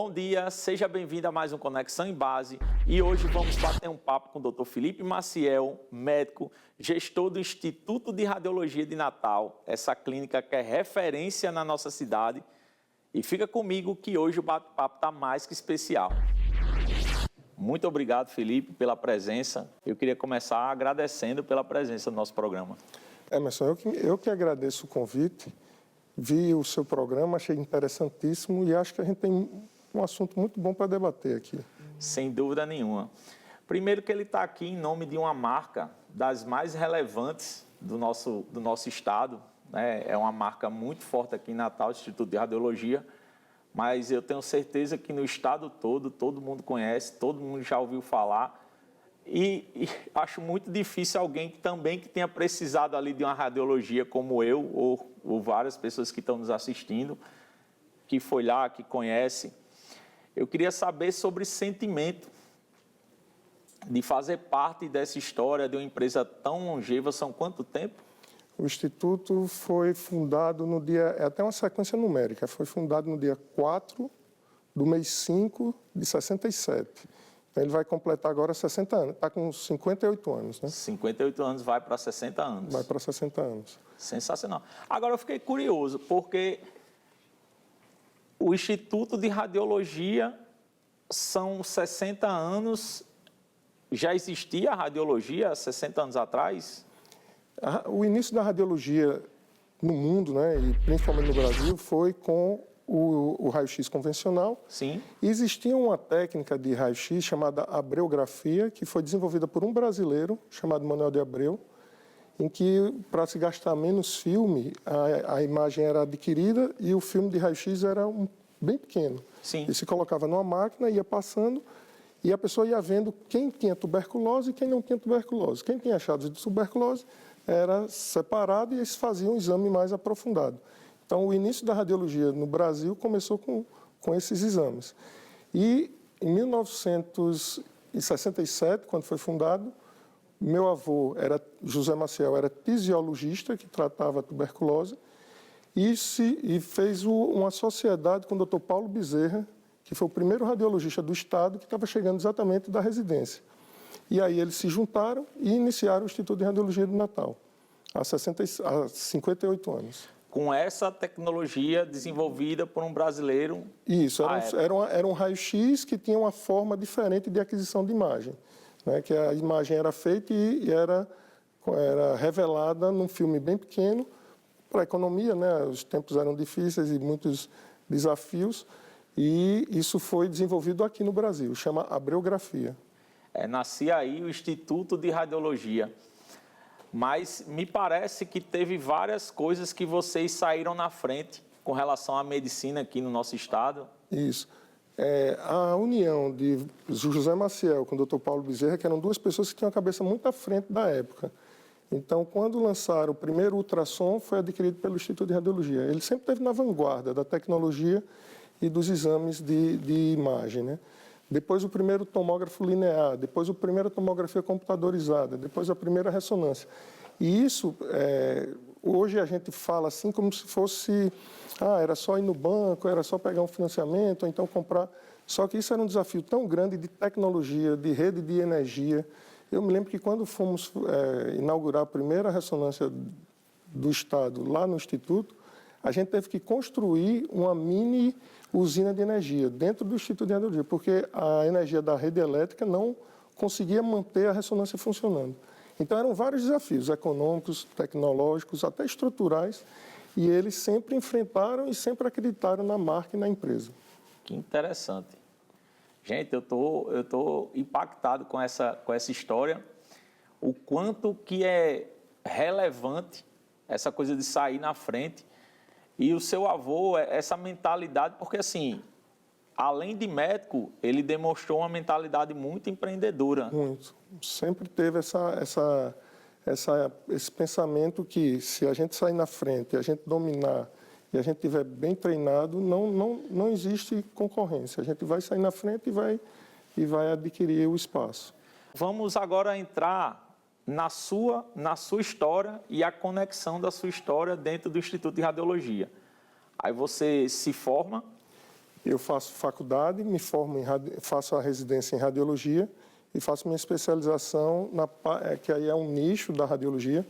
Bom dia, seja bem-vindo a mais um Conexão em Base e hoje vamos bater um papo com o Dr. Felipe Maciel, médico, gestor do Instituto de Radiologia de Natal, essa clínica que é referência na nossa cidade. E fica comigo que hoje o bate-papo está mais que especial. Muito obrigado, Felipe, pela presença. Eu queria começar agradecendo pela presença no nosso programa. Emerson, eu que agradeço o convite, vi o seu programa, achei interessantíssimo e acho que a gente tem um assunto muito bom para debater aqui. Sem dúvida nenhuma. Primeiro que ele está aqui em nome de uma marca das mais relevantes do nosso estado, né? É uma marca muito forte aqui em Natal, Instituto de Radiologia, mas eu tenho certeza que no estado todo mundo conhece, todo mundo já ouviu falar. E acho muito difícil alguém que tenha precisado ali de uma radiologia como eu ou várias pessoas que estão nos assistindo, que foi lá, que conhece. Eu queria saber sobre sentimento de fazer parte dessa história de uma empresa tão longeva. São quanto tempo? O Instituto foi fundado no dia, é até uma sequência numérica, foi fundado no dia 4 do mês 5 de 67. Então, ele vai completar agora 60 anos, está com 58 anos, né? 58 anos, vai para 60 anos. Vai para 60 anos. Sensacional. Agora eu fiquei curioso, porque o Instituto de Radiologia são 60 anos, já existia a radiologia há 60 anos atrás? O início da radiologia no mundo, né, e principalmente no Brasil, foi com o raio-x convencional. Sim. Existia uma técnica de raio-x chamada abreografia, que foi desenvolvida por um brasileiro chamado Manuel de Abreu, em que, para se gastar menos filme, a imagem era adquirida e o filme de raio-x era bem pequeno. Sim. E se colocava numa máquina, ia passando, e a pessoa ia vendo quem tinha tuberculose e quem não tinha tuberculose. Quem tinha achados de tuberculose era separado e eles faziam um exame mais aprofundado. Então, o início da radiologia no Brasil começou com esses exames. E, em 1967, quando foi fundado, meu avô, José Maciel, era tisiologista, que tratava a tuberculose, e fez uma sociedade com o Dr. Paulo Bezerra, que foi o primeiro radiologista do Estado, que estava chegando exatamente da residência. E aí eles se juntaram e iniciaram o Instituto de Radiologia de Natal, há 58 anos. Com essa tecnologia desenvolvida por um brasileiro? Isso, era um raio-x que tinha uma forma diferente de aquisição de imagem, né? Que a imagem era feita e era revelada num filme bem pequeno, para a economia, né? Os tempos eram difíceis e muitos desafios, e isso foi desenvolvido aqui no Brasil, chama abreografia. Nascia aí o Instituto de Radiologia. Mas me parece que teve várias coisas que vocês saíram na frente com relação à medicina aqui no nosso estado. Isso. A união de José Maciel com o Dr. Paulo Bezerra, que eram duas pessoas que tinham a cabeça muito à frente da época. Então, quando lançaram o primeiro ultrassom, foi adquirido pelo Instituto de Radiologia. Ele sempre esteve na vanguarda da tecnologia e dos exames de imagem, né? Depois o primeiro tomógrafo linear, depois a primeira tomografia computadorizada, depois a primeira ressonância. E isso, hoje a gente fala assim como se fosse, era só ir no banco, era só pegar um financiamento, ou então comprar. Só que isso era um desafio tão grande de tecnologia, de rede de energia. Eu me lembro que quando fomos inaugurar a primeira ressonância do Estado lá no Instituto, a gente teve que construir uma mini usina de energia dentro do Instituto de Radiologia, porque a energia da rede elétrica não conseguia manter a ressonância funcionando. Então, eram vários desafios econômicos, tecnológicos, até estruturais, e eles sempre enfrentaram e sempre acreditaram na marca e na empresa. Que interessante. Gente, eu tô impactado com essa história, o quanto que é relevante essa coisa de sair na frente. E o seu avô, essa mentalidade, porque assim, além de médico, ele demonstrou uma mentalidade muito empreendedora. Muito. Sempre teve esse pensamento que se a gente sair na frente, a gente dominar e a gente estiver bem treinado, não existe concorrência. A gente vai sair na frente e vai adquirir o espaço. Vamos agora entrar na sua história e a conexão da sua história dentro do Instituto de Radiologia. Aí você se forma? Eu faço faculdade, me formo faço a residência em radiologia e faço minha especialização, que aí é um nicho da radiologia,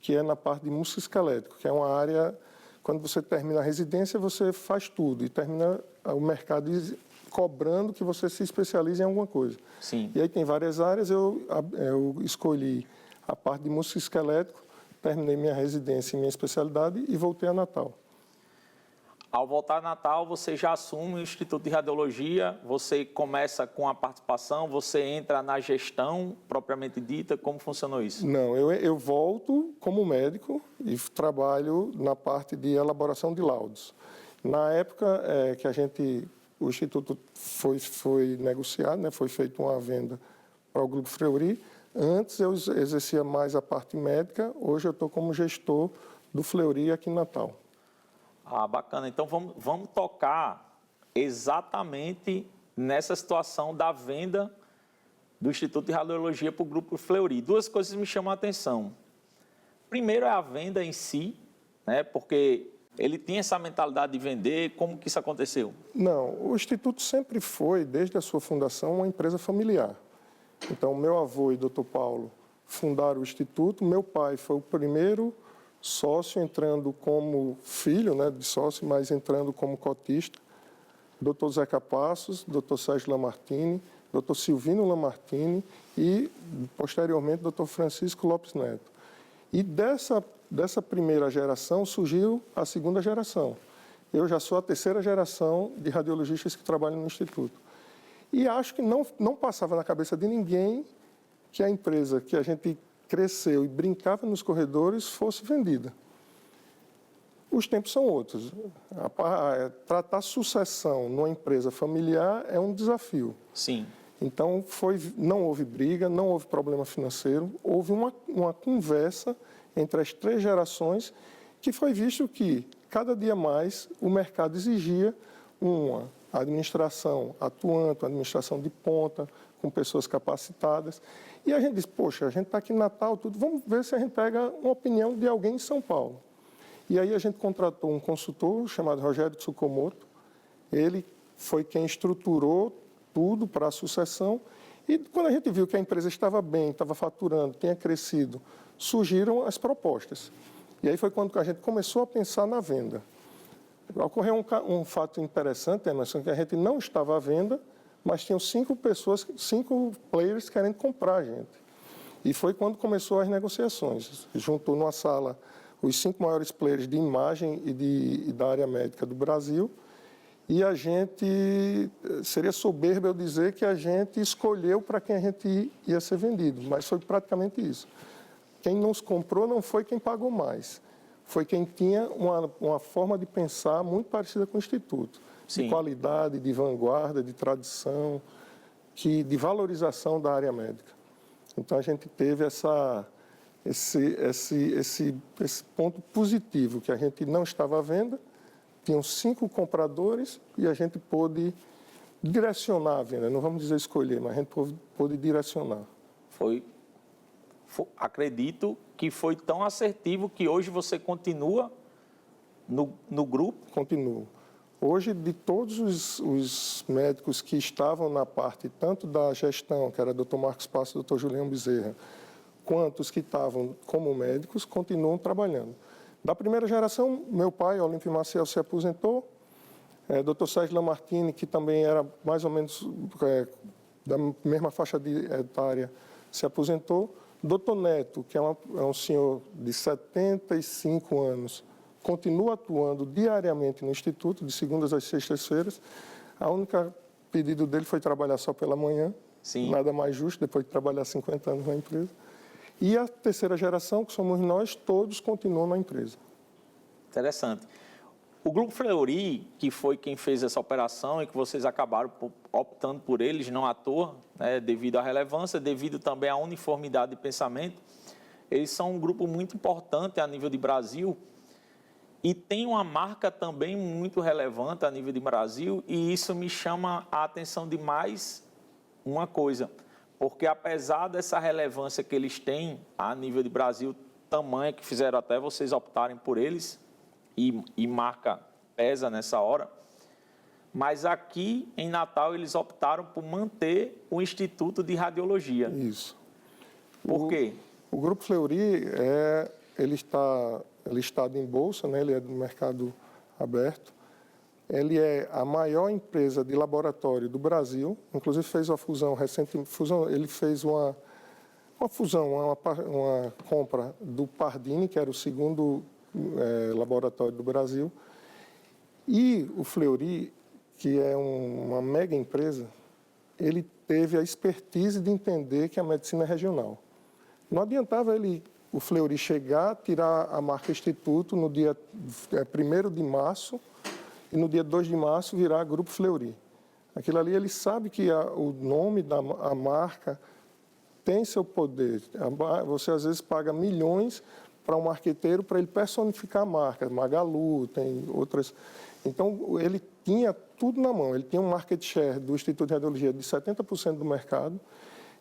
que é na parte de musculoesquelético, que é uma área, quando você termina a residência, você faz tudo e termina o mercado cobrando que você se especialize em alguma coisa. Sim. E aí tem várias áreas, eu escolhi a parte de musculoesquelético, terminei minha residência e minha especialidade e voltei a Natal. Ao voltar a Natal, você já assume o Instituto de Radiologia, você começa com a participação, você entra na gestão propriamente dita, como funcionou isso? Não, eu volto como médico e trabalho na parte de elaboração de laudos. Na época que o Instituto foi negociado, né, foi feita uma venda para o Grupo Fleury, antes eu exercia mais a parte médica, hoje eu estou como gestor do Fleury aqui em Natal. Ah, bacana. Então, vamos tocar exatamente nessa situação da venda do Instituto de Radiologia para o Grupo Fleury. Duas coisas me chamam a atenção. Primeiro é a venda em si, né? Porque ele tinha essa mentalidade de vender. Como que isso aconteceu? Não, o Instituto sempre foi, desde a sua fundação, uma empresa familiar. Então, meu avô e Dr. Paulo fundaram o Instituto. Meu pai foi o primeiro sócio, entrando como filho, né, de sócio, mas entrando como cotista. Dr. Zeca Passos, Dr. Sérgio Lamartine, Dr. Silvino Lamartine e, posteriormente, Dr. Francisco Lopes Neto. E dessa primeira geração surgiu a segunda geração. Eu já sou a terceira geração de radiologistas que trabalham no Instituto. E acho que não passava na cabeça de ninguém que a empresa que a gente cresceu e brincava nos corredores fosse vendida. Os tempos são outros. Tratar sucessão numa empresa familiar é um desafio. Sim. Então, não houve briga, não houve problema financeiro, houve uma conversa entre as três gerações que foi visto que, cada dia mais, o mercado exigia uma administração atuante, uma administração de ponta, com pessoas capacitadas. E a gente disse, poxa, a gente está aqui em Natal, vamos ver se a gente pega uma opinião de alguém em São Paulo. E aí a gente contratou um consultor chamado Rogério Tsukomoto. Ele foi quem estruturou tudo para a sucessão. E quando a gente viu que a empresa estava bem, estava faturando, tinha crescido, surgiram as propostas. E aí foi quando a gente começou a pensar na venda. Ocorreu um fato interessante, Emerson, que a gente não estava à venda, mas tinham 5 players querendo comprar a gente. E foi quando começou as negociações. Juntou numa sala os 5 maiores players de imagem e da área médica do Brasil. E a gente, seria soberbo eu dizer que a gente escolheu para quem a gente ia ser vendido, mas foi praticamente isso. Quem nos comprou não foi quem pagou mais, foi quem tinha uma forma de pensar muito parecida com o Instituto. Sim. De qualidade, de vanguarda, de tradição, de valorização da área médica. Então, a gente teve esse ponto positivo, que a gente não estava à venda, tinham 5 compradores e a gente pôde direcionar a venda. Não vamos dizer escolher, mas a gente pôde direcionar. Acredito que foi tão assertivo que hoje você continua no grupo? Continuo. Hoje, de todos os médicos que estavam na parte tanto da gestão, que era Dr. Marcos Passos e Dr. Julião Bezerra, quanto os que estavam como médicos, continuam trabalhando. Da primeira geração, meu pai, Olímpio Maciel, se aposentou. Dr. Sérgio Lamartine, que também era mais ou menos da mesma faixa etária, se aposentou. Dr. Neto, que é um senhor de 75 anos, continua atuando diariamente no Instituto, de segundas às sextas-feiras. A única pedido dele foi trabalhar só pela manhã. Sim. Nada mais justo, depois de trabalhar 50 anos na empresa. E a terceira geração, que somos nós, todos continuam na empresa. Interessante. O Grupo Fleury, que foi quem fez essa operação e que vocês acabaram optando por eles, não à toa, né, devido à relevância, devido também à uniformidade de pensamento, eles são um grupo muito importante a nível de Brasil e tem uma marca também muito relevante a nível de Brasil, e isso me chama a atenção de mais uma coisa, porque apesar dessa relevância que eles têm a nível de Brasil, tamanho que fizeram até vocês optarem por eles, e marca pesa nessa hora, Mas aqui em Natal eles optaram por manter o Instituto de Radiologia. Isso. Por quê? O Grupo Fleury, ele está listado em bolsa, né? Ele é do mercado aberto. Ele é a maior empresa de laboratório do Brasil, inclusive fez uma fusão recente, ele fez uma fusão, uma compra do Pardini, que era o segundo laboratório do Brasil, e o Fleury, que é uma mega empresa, ele teve a expertise de entender que a medicina é regional. Não adiantava o Fleury chegar, tirar a marca Instituto no dia 1º de março, e no dia 2 de março virar Grupo Fleury. Aquilo ali, ele sabe que o nome a marca tem seu poder. Você, às vezes, paga milhões para um marqueteiro para ele personificar a marca. Magalu, tem outras. Então, ele tinha tudo na mão. Ele tinha um market share do Instituto de Radiologia de 70% do mercado.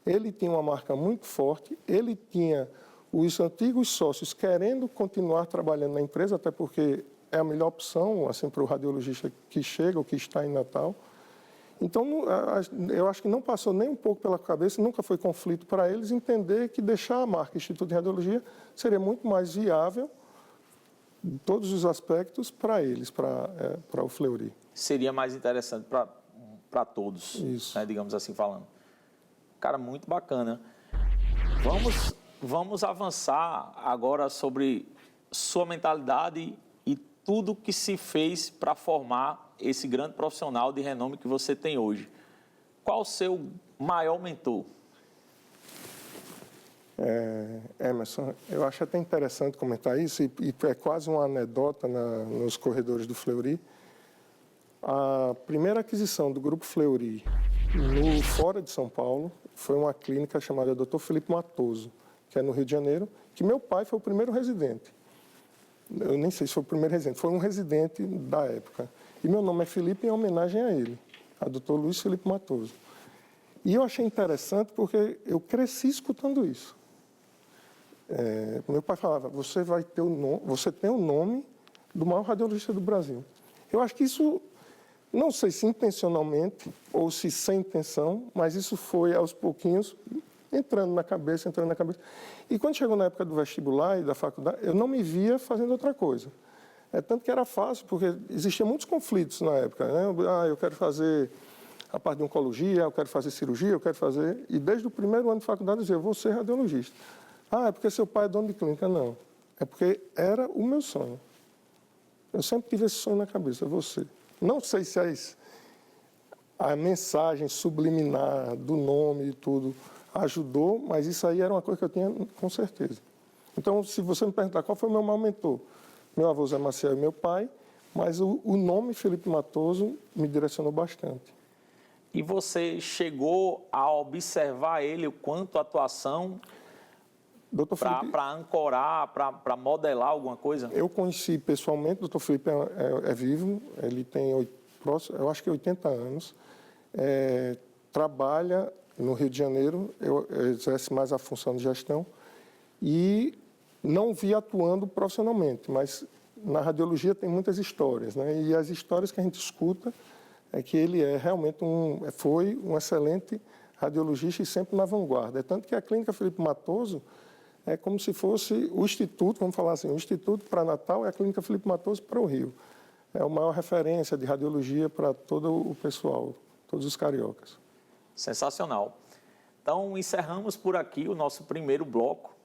Ele tinha uma marca muito forte. Ele tinha os antigos sócios querendo continuar trabalhando na empresa, até porque é a melhor opção assim, para o radiologista que chega ou que está em Natal. Então, eu acho que não passou nem um pouco pela cabeça, nunca foi conflito para eles entender que deixar a marca Instituto de Radiologia seria muito mais viável, em todos os aspectos, para eles, para o Fleury. Seria mais interessante para todos, né, digamos assim falando. Cara, muito bacana. Vamos avançar agora sobre sua mentalidade e tudo que se fez para formar esse grande profissional de renome que você tem hoje. Qual o seu maior mentor? Emerson, eu acho até interessante comentar isso, e é quase uma anedota nos corredores do Fleury. A primeira aquisição do Grupo Fleury fora de São Paulo foi uma clínica chamada Dr. Felipe Matoso, que é no Rio de Janeiro, que meu pai foi o primeiro residente. Eu nem sei se foi o primeiro residente, foi um residente da época. E meu nome é Felipe em homenagem a ele, a Dr. Luiz Felipe Matoso. E eu achei interessante porque eu cresci escutando isso. Meu pai falava, você tem o nome do maior radiologista do Brasil. Eu acho que isso, não sei se intencionalmente ou se sem intenção, mas isso foi aos pouquinhos entrando na cabeça. E quando chegou na época do vestibular e da faculdade, eu não me via fazendo outra coisa. Tanto que era fácil, porque existiam muitos conflitos na época, né? Eu quero fazer a parte de oncologia, eu quero fazer cirurgia, eu quero fazer... E desde o primeiro ano de faculdade eu dizia, eu vou ser radiologista. É porque seu pai é dono de clínica. Não, é porque era o meu sonho. Eu sempre tive esse sonho na cabeça, você. Não sei se a mensagem subliminar do nome e tudo ajudou, mas isso aí era uma coisa que eu tinha com certeza. Então, se você me perguntar qual foi o meu maior mentor, meu avô Zé Maciel e meu pai, mas o nome Felipe Matoso me direcionou bastante. E você chegou a observar ele, o quanto a atuação para ancorar, para modelar alguma coisa? Eu conheci pessoalmente, o Dr. Felipe é vivo, ele tem, eu acho que 80 anos, trabalha no Rio de Janeiro, exerce mais a função de gestão, e não vi atuando profissionalmente, mas na radiologia tem muitas histórias, né? E as histórias que a gente escuta é que ele realmente foi um excelente radiologista e sempre na vanguarda. Tanto que a Clínica Felipe Matoso é como se fosse o Instituto, vamos falar assim, o Instituto para Natal é a Clínica Felipe Matoso para o Rio. É a maior referência de radiologia para todo o pessoal, todos os cariocas. Sensacional. Então, encerramos por aqui o nosso primeiro bloco.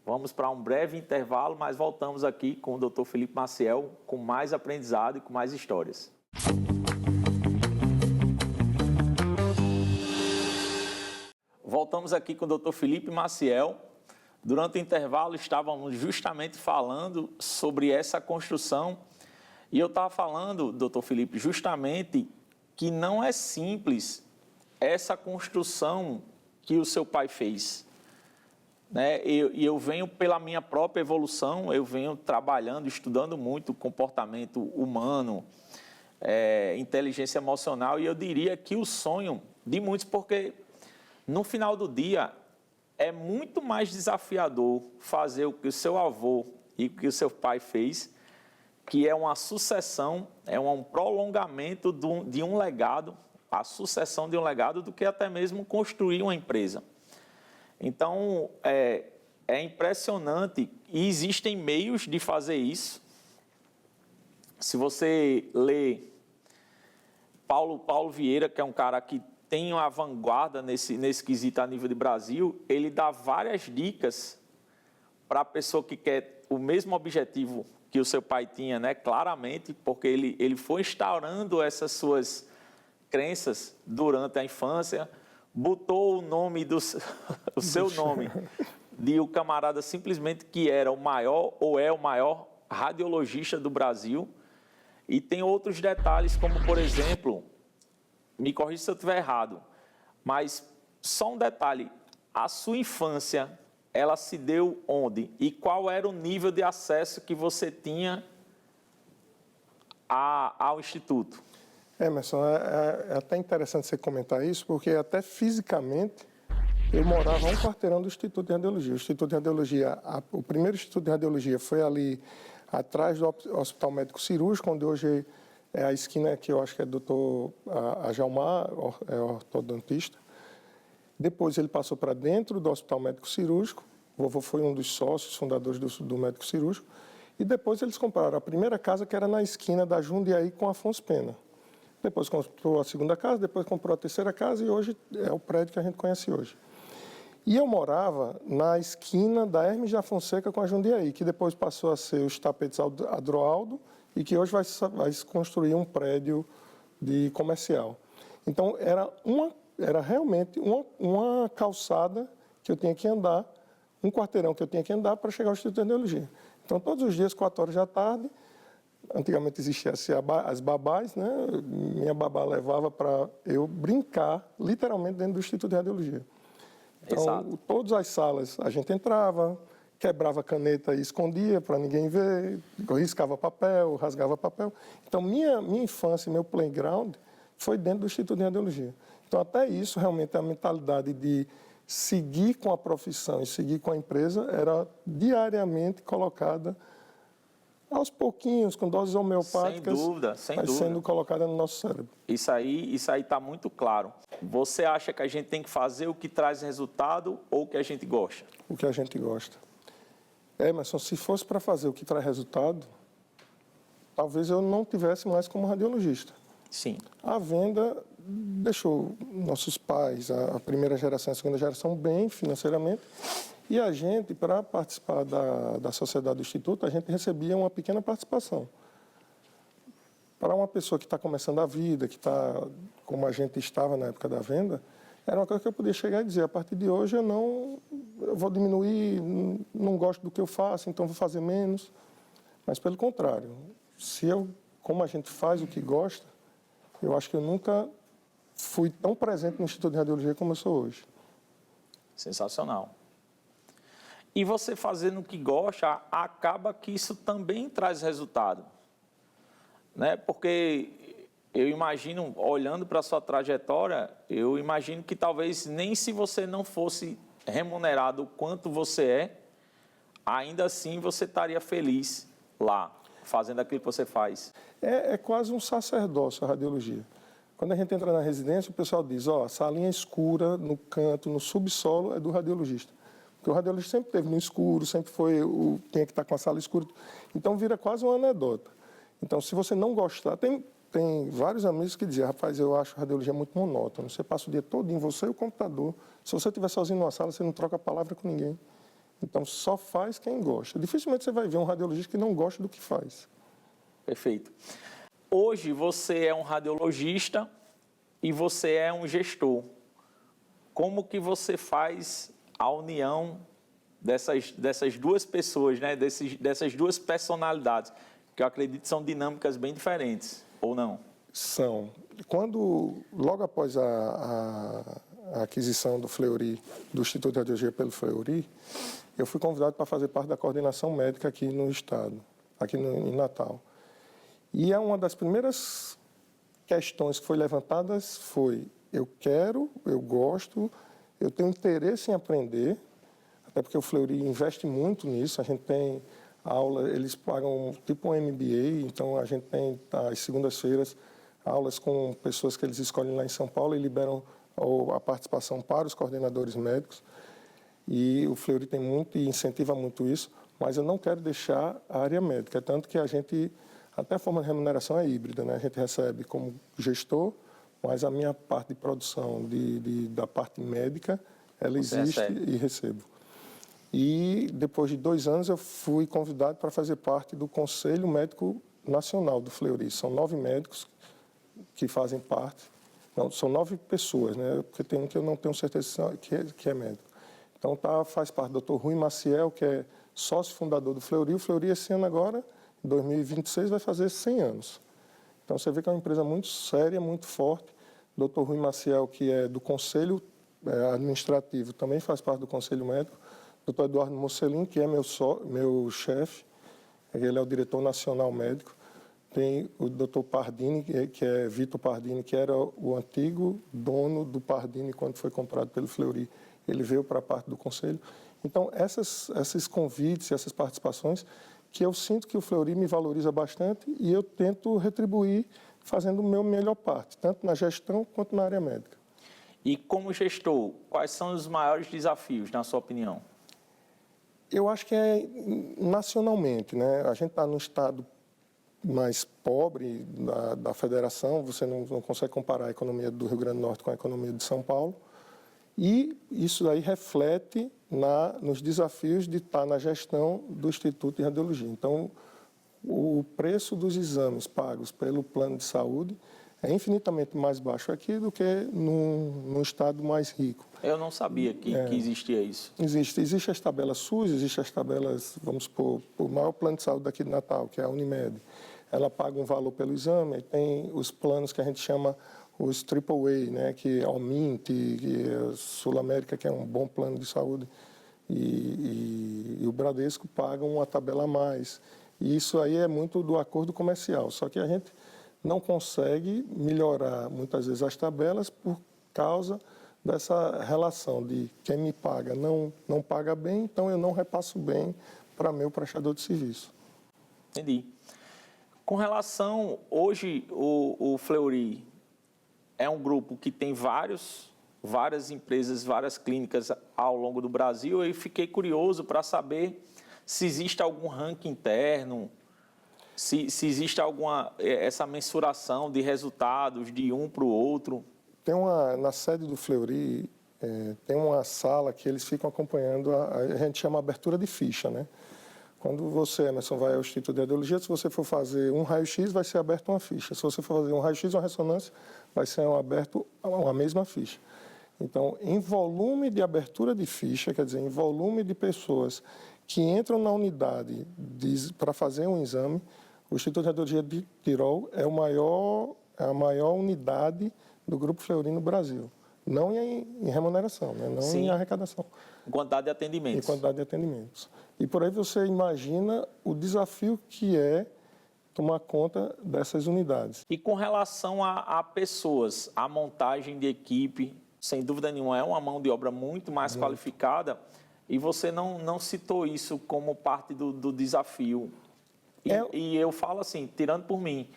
Vamos para um breve intervalo, mas voltamos aqui com o Dr. Felipe Maciel com mais aprendizado e com mais histórias. Voltamos aqui com o Dr. Felipe Maciel. Durante o intervalo, estávamos justamente falando sobre essa construção. E eu estava falando, Dr. Felipe, justamente que não é simples essa construção que o seu pai fez. Né? E eu venho pela minha própria evolução, eu venho trabalhando, estudando muito comportamento humano, inteligência emocional, e eu diria que o sonho de muitos, porque no final do dia é muito mais desafiador fazer o que o seu avô e o que o seu pai fez, que é uma sucessão, é um prolongamento de um legado, a sucessão de um legado, do que até mesmo construir uma empresa. Então, é impressionante e existem meios de fazer isso. Se você lê Paulo Vieira, que é um cara que tem uma vanguarda nesse quesito a nível de Brasil, ele dá várias dicas para a pessoa que quer o mesmo objetivo que o seu pai tinha, né? Claramente, porque ele foi instaurando essas suas crenças durante a infância, botou o nome o seu nome de o camarada simplesmente que era o maior ou é o maior radiologista do Brasil. E tem outros detalhes, como, por exemplo, me corrija se eu estiver errado, mas só um detalhe, a sua infância, ela se deu onde? E qual era o nível de acesso que você tinha ao Instituto? Emerson, é até interessante você comentar isso, porque até fisicamente eu morava a um quarteirão do Instituto de Radiologia. O Instituto de Radiologia, o primeiro Instituto de Radiologia foi ali atrás do Hospital Médico Cirúrgico, onde hoje é a esquina que eu acho que é doutor Ajalmar, é ortodontista. Depois ele passou para dentro do Hospital Médico Cirúrgico, o vovô foi um dos sócios fundadores do Médico Cirúrgico, e depois eles compraram a primeira casa, que era na esquina da Jundiaí com Afonso Pena. Depois comprou a segunda casa, depois comprou a terceira casa e hoje é o prédio que a gente conhece hoje. E eu morava na esquina da Hermes da Fonseca com a Jundiaí, que depois passou a ser os Tapetes Adroaldo e que hoje vai se construir um prédio de comercial. Então, era realmente uma calçada que eu tinha que andar, um quarteirão que eu tinha que andar para chegar ao Instituto de Radiologia. Então, todos os dias, 4 horas da tarde, antigamente existia as babás, né? Minha babá levava para eu brincar, literalmente, dentro do Instituto de Radiologia. Então, todas as salas a gente entrava, quebrava a caneta e escondia para ninguém ver, riscava papel, rasgava papel. Então, minha infância, meu playground foi dentro do Instituto de Radiologia. Então, até isso, realmente, a mentalidade de seguir com a profissão e seguir com a empresa era diariamente colocada aos pouquinhos, com doses homeopáticas, sem dúvida, sendo colocada no nosso cérebro. Isso aí está muito claro. Você acha que a gente tem que fazer o que traz resultado ou o que a gente gosta? O que a gente gosta. Emerson, se fosse para fazer o que traz resultado, talvez eu não tivesse mais como radiologista. Sim. A venda deixou nossos pais, a primeira geração e a segunda geração, bem financeiramente. E a gente, para participar da sociedade do Instituto, a gente recebia uma pequena participação. Para uma pessoa que está começando a vida, que está como a gente estava na época da venda, era uma coisa que eu podia chegar e dizer, a partir de hoje eu vou diminuir, não gosto do que eu faço, então vou fazer menos. Mas pelo contrário, como a gente faz o que gosta, eu acho que eu nunca fui tão presente no Instituto de Radiologia como eu sou hoje. Sensacional. E você fazendo o que gosta, acaba que isso também traz resultado, né? Porque eu imagino, olhando para a sua trajetória, eu imagino que talvez nem se você não fosse remunerado o quanto você ainda assim você estaria feliz lá, fazendo aquilo que você faz. É quase um sacerdócio a radiologia. Quando a gente entra na residência, o pessoal diz, a salinha escura no canto, no subsolo, é do radiologista. Porque o radiologista sempre esteve no escuro, sempre tinha que estar com a sala escura. Então, vira quase uma anedota. Então, se você não gostar... Tem vários amigos que dizem, rapaz, eu acho a radiologia muito monótona. Você passa o dia todo em você e o computador. Se você estiver sozinho numa sala, você não troca a palavra com ninguém. Então, só faz quem gosta. Dificilmente você vai ver um radiologista que não gosta do que faz. Perfeito. Hoje, você é um radiologista e você é um gestor. Como que você faz a união dessas duas pessoas, né? dessas duas personalidades, que eu acredito que são dinâmicas bem diferentes, ou não? São. Logo após a aquisição do Fleury, do Instituto de Radiologia pelo Fleury, eu fui convidado para fazer parte da coordenação médica aqui no estado, aqui em Natal. E uma das primeiras questões que foi levantadas foi, eu gosto, eu tenho interesse em aprender, até porque o Fleury investe muito nisso, a gente tem aula, eles pagam tipo um MBA, então a gente tem às segundas-feiras aulas com pessoas que eles escolhem lá em São Paulo e liberam a participação para os coordenadores médicos. E o Fleury tem muito e incentiva muito isso, mas eu não quero deixar a área médica, tanto que a gente, até a forma de remuneração é híbrida, né? A gente recebe como gestor, mas a minha parte de produção da parte médica, ela existe e recebo. E depois de 2 anos eu fui convidado para fazer parte do Conselho Médico Nacional do Fleury. São 9 médicos que fazem parte, não, são 9 pessoas, né? Porque tem um que eu não tenho certeza que é médico. Então faz parte do Dr. Rui Maciel, que é sócio fundador do Fleury. O Fleury esse ano agora, em 2026, vai fazer 100 anos. Então você vê que é uma empresa muito séria, muito forte. O Dr. Rui Maciel, que é do Conselho Administrativo, também faz parte do Conselho Médico. O Dr. Eduardo Mocelin, que é meu chefe, ele é o diretor nacional médico. Tem o Dr. Pardini, que é Vitor Pardini, que era o antigo dono do Pardini quando foi comprado pelo Fleury. Ele veio para a parte do conselho. Então, esses convites, essas participações, que eu sinto que o Fleury me valoriza bastante e eu tento retribuir fazendo o meu melhor parte, tanto na gestão quanto na área médica. E como gestor, quais são os maiores desafios, na sua opinião? Eu acho que é nacionalmente, né? A gente está no estado mais pobre da federação, você não consegue comparar a economia do Rio Grande do Norte com a economia de São Paulo, e isso aí reflete nos desafios de estar na gestão do Instituto de Radiologia. Então, o preço dos exames pagos pelo plano de saúde é infinitamente mais baixo aqui do que num estado mais rico. Eu não sabia que existia isso. Existe as tabelas SUS, existem as tabelas, vamos supor, o maior plano de saúde daqui de Natal, que é a Unimed. Ela paga um valor pelo exame, tem os planos que a gente chama os AAA, né, que é o Mint, que é a Sul América, que é um bom plano de saúde, e o Bradesco paga uma tabela a mais. E isso aí é muito do acordo comercial, só que a gente não consegue melhorar muitas vezes as tabelas por causa dessa relação de quem me paga não paga bem, então eu não repasso bem para meu prestador de serviço. Entendi. Com relação, hoje o Fleury é um grupo que tem várias empresas, várias clínicas ao longo do Brasil, e fiquei curioso para saber se existe algum ranking interno, se existe essa mensuração de resultados de um para o outro. Na sede do Fleury, tem uma sala que eles ficam acompanhando, a gente chama abertura de ficha, né? Quando você, Emerson, vai ao Instituto de Radiologia, se você for fazer um raio-x, vai ser aberto uma ficha. Se você for fazer um raio-x ou uma ressonância, vai ser aberto uma mesma ficha. Então, em volume de abertura de ficha, quer dizer, em volume de pessoas que entram na unidade para fazer um exame, o Instituto de Radiologia de Tirol é a maior unidade do Grupo Fleury no Brasil. Não em remuneração, né? Não Sim. Em arrecadação. Quantidade de atendimentos. Em quantidade de atendimentos. E por aí você imagina o desafio que é tomar conta dessas unidades. E com relação a pessoas, a montagem de equipe, sem dúvida nenhuma, é uma mão de obra muito mais qualificada, e você não citou isso como parte do desafio. E eu falo assim, tirando por mim,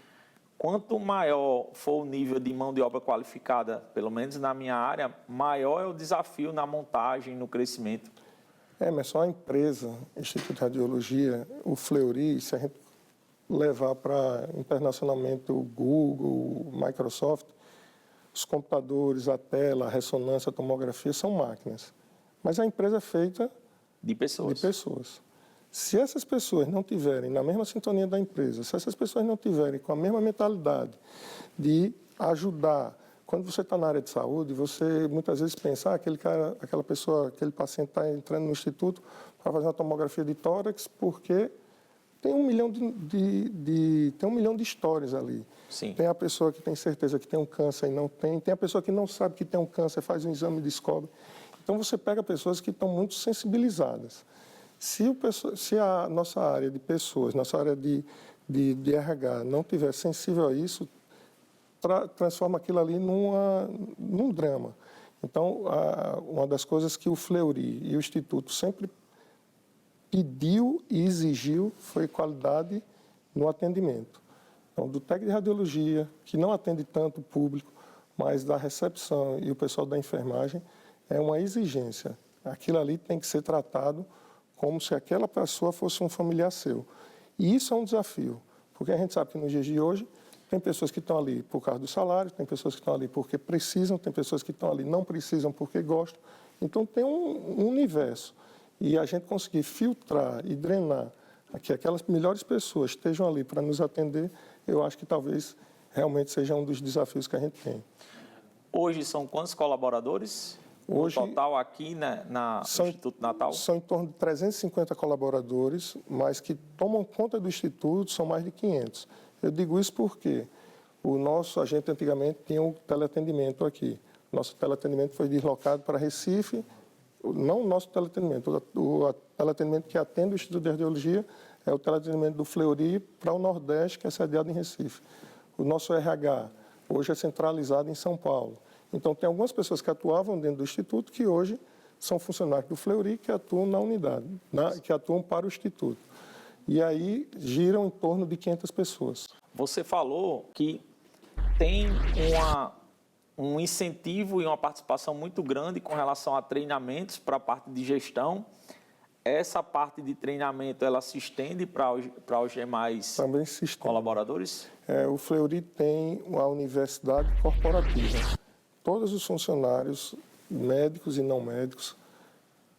quanto maior for o nível de mão de obra qualificada, pelo menos na minha área, maior é o desafio na montagem, no crescimento. Mas só a empresa, Instituto de Radiologia, o Fleury, se a gente levar para internacionalmente o Google, o Microsoft, os computadores, a tela, a ressonância, a tomografia são máquinas. Mas a empresa é feita de pessoas. Se essas pessoas não tiverem na mesma sintonia da empresa, se essas pessoas não tiverem com a mesma mentalidade de ajudar, quando você está na área de saúde, você muitas vezes pensa, aquela pessoa, aquele paciente está entrando no instituto para fazer uma tomografia de tórax porque tem 1 milhão tem 1 milhão de histórias ali. Sim. Tem a pessoa que tem certeza que tem um câncer e não tem, tem a pessoa que não sabe que tem um câncer, faz um exame e descobre. Então você pega pessoas que estão muito sensibilizadas. Se a nossa área de pessoas, nossa área de RH não tiver sensível a isso, transforma aquilo ali num drama. Então, uma das coisas que o Fleury e o Instituto sempre pediu e exigiu foi qualidade no atendimento. Então, do técnico de radiologia, que não atende tanto o público, mas da recepção e o pessoal da enfermagem, é uma exigência. Aquilo ali tem que ser tratado como se aquela pessoa fosse um familiar seu. E isso é um desafio, porque a gente sabe que nos dias de hoje tem pessoas que estão ali por causa do salário, tem pessoas que estão ali porque precisam, tem pessoas que estão ali não precisam porque gostam. Então tem um universo. E a gente conseguir filtrar e drenar que aquelas melhores pessoas estejam ali para nos atender, eu acho que talvez realmente seja um dos desafios que a gente tem. Hoje são quantos colaboradores? Hoje, no total aqui no Instituto Natal? São em torno de 350 colaboradores, mas que tomam conta do Instituto são mais de 500. Eu digo isso porque a gente antigamente tinha um teleatendimento aqui. Nosso teleatendimento foi deslocado para Recife, não o nosso teleatendimento, o teleatendimento que atende o Instituto de Radiologia é o teleatendimento do Fleury para o Nordeste, que é sediado em Recife. O nosso RH hoje é centralizado em São Paulo. Então, tem algumas pessoas que atuavam dentro do Instituto que hoje são funcionários do Fleury que atuam na unidade, que atuam para o Instituto. E aí giram em torno de 500 pessoas. Você falou que tem um incentivo e uma participação muito grande com relação a treinamentos para a parte de gestão. Essa parte de treinamento, ela se estende para os demais colaboradores? O Fleury tem uma universidade corporativa. Todos os funcionários, médicos e não médicos,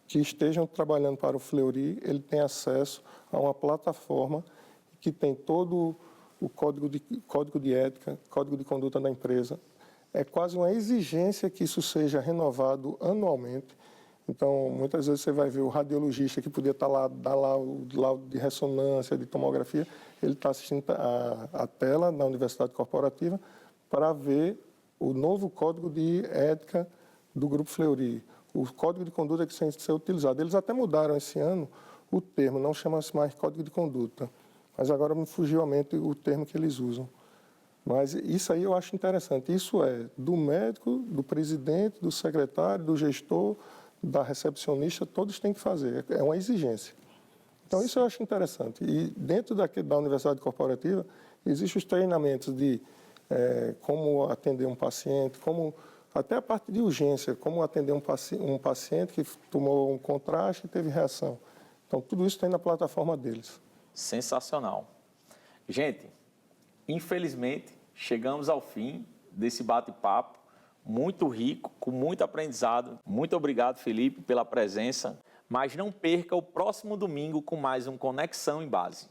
que estejam trabalhando para o Fleury, ele tem acesso a uma plataforma que tem todo o código de ética, código de conduta da empresa. É quase uma exigência que isso seja renovado anualmente. Então, muitas vezes você vai ver o radiologista que podia estar lá, dar lá o laudo de ressonância, de tomografia, ele está assistindo a tela na Universidade Corporativa para ver o novo código de ética do Grupo Fleury, o código de conduta que tem que ser utilizado. Eles até mudaram esse ano o termo, não chama-se mais código de conduta, mas agora me fugiu à mente o termo que eles usam. Mas isso aí eu acho interessante. Isso é do médico, do presidente, do secretário, do gestor, da recepcionista, todos têm que fazer. É uma exigência. Então, isso eu acho interessante. E dentro da Universidade Corporativa, existem os treinamentos de como atender um paciente, até a parte de urgência, como atender um paciente que tomou um contraste e teve reação. Então, tudo isso tem na plataforma deles. Sensacional. Gente, infelizmente, chegamos ao fim desse bate-papo muito rico, com muito aprendizado. Muito obrigado, Felipe, pela presença. Mas não perca o próximo domingo com mais um Conexão em Base.